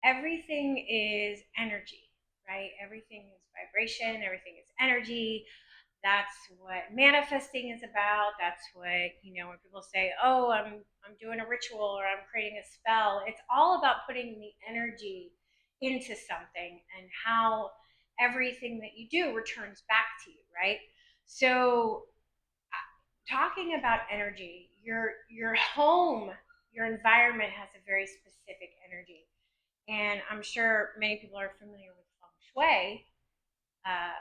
everything is energy, right? Everything is vibration, everything is energy. That's what manifesting is about. That's what, when people say, "Oh, I'm doing a ritual or I'm creating a spell." It's all about putting the energy into something and how everything that you do returns back to you, right? So, talking about energy, your home, your environment has a very specific energy. And I'm sure many people are familiar with Feng Shui. Uh,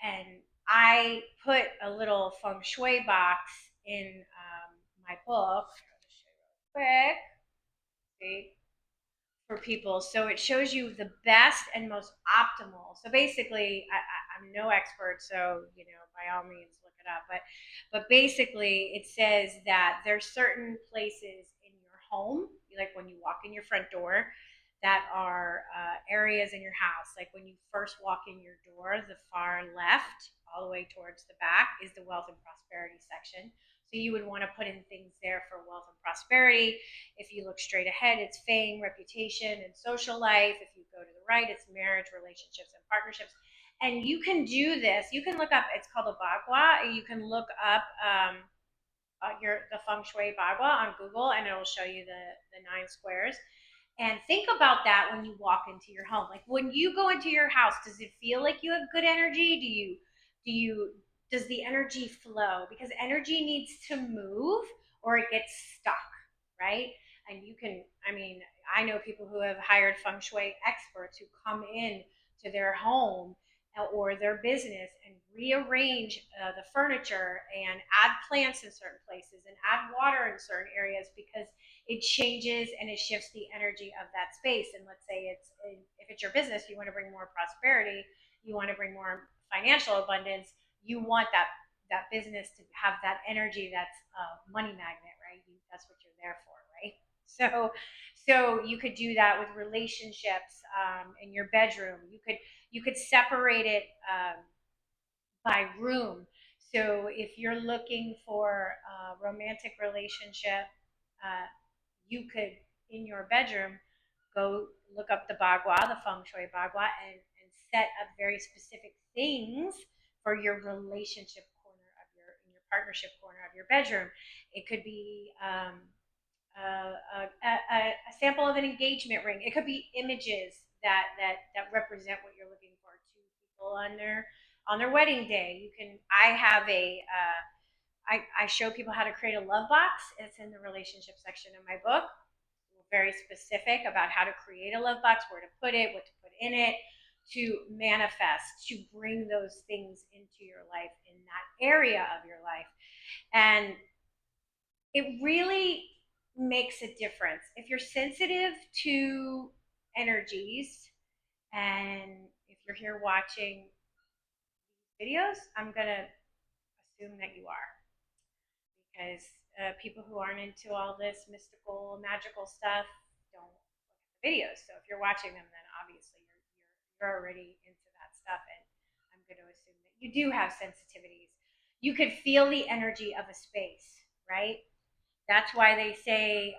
and I put a little Feng Shui box in my book. I'll just show you real quick. See, for people. So it shows you the best and most optimal. So basically, I'm no expert, so by all means look it up. But basically, it says that there's certain places in your home, like when you walk in your front door, that are areas in your house. Like when you first walk in your door, the far left, all the way towards the back, is the wealth and prosperity section. So you would want to put in things there for wealth and prosperity. If you look straight ahead, it's fame, reputation, and social life. If you go to the right, it's marriage, relationships, and partnerships. And you can do this. You can look up. It's called a bagua. You can look up the feng shui bagua on Google, and it'll show you the 9 squares. And think about that when you walk into your home. Like when you go into your house, does it feel like you have good energy? Do you does the energy flow? Because energy needs to move or it gets stuck, right? And you can, I mean, I know people who have hired feng shui experts who come in to their home or their business and rearrange the furniture and add plants in certain places and add water in certain areas because it changes and it shifts the energy of that space. And let's say if it's your business, you want to bring more prosperity, you want to bring more financial abundance, you want that business to have that energy that's a money magnet, right? That's what you're there for, right? So you could do that with relationships in your bedroom. You could separate it by room. So if you're looking for a romantic relationship, uh, you could in your bedroom go look up the bagua, the feng shui bagua, and set up very specific things for your relationship corner of your partnership corner of your bedroom. It could be a sample of an engagement ring. It could be images that represent what you're looking for. Two people on their wedding day. You can. I have a. I show people how to create a love box. It's in the relationship section of my book. Very specific about how to create a love box, where to put it, what to put in it, to manifest, to bring those things into your life in that area of your life. And it really makes a difference. If you're sensitive to energies, and if you're here watching videos, I'm going to assume that you are. Because people who aren't into all this mystical, magical stuff don't look at the videos. So if you're watching them, then obviously you're already into that stuff, and I'm going to assume that you do have sensitivities. You could feel the energy of a space, right? That's why they say,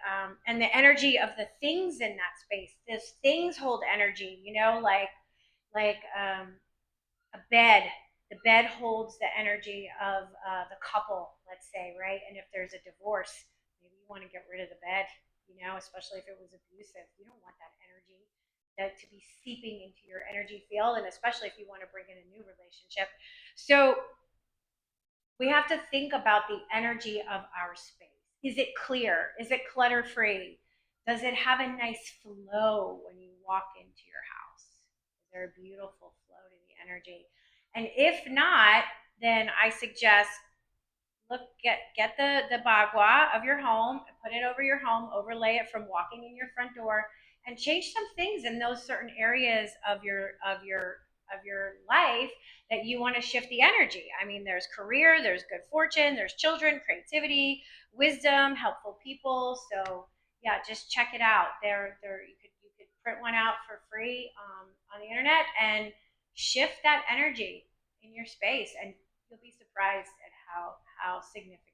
and the energy of the things in that space. Those things hold energy, like a bed. The bed holds the energy of the couple, let's say, right? And if there's a divorce, maybe you want to get rid of the bed, especially if it was abusive. You don't want that energy to be seeping into your energy field, and especially if you want to bring in a new relationship. So we have to think about the energy of our space. Is it clear? Is it clutter free? Does it have a nice flow when you walk into your house? Is there a beautiful flow to the energy? And if not, then I suggest get the bagua of your home, put it over your home, overlay it from walking in your front door, and change some things in those certain areas of your life that you want to shift the energy. I mean, there's career, there's good fortune, there's children, creativity, wisdom, helpful people. So yeah, just check it out. There you could print one out for free on the internet and shift that energy in your space, and you'll be surprised at how significant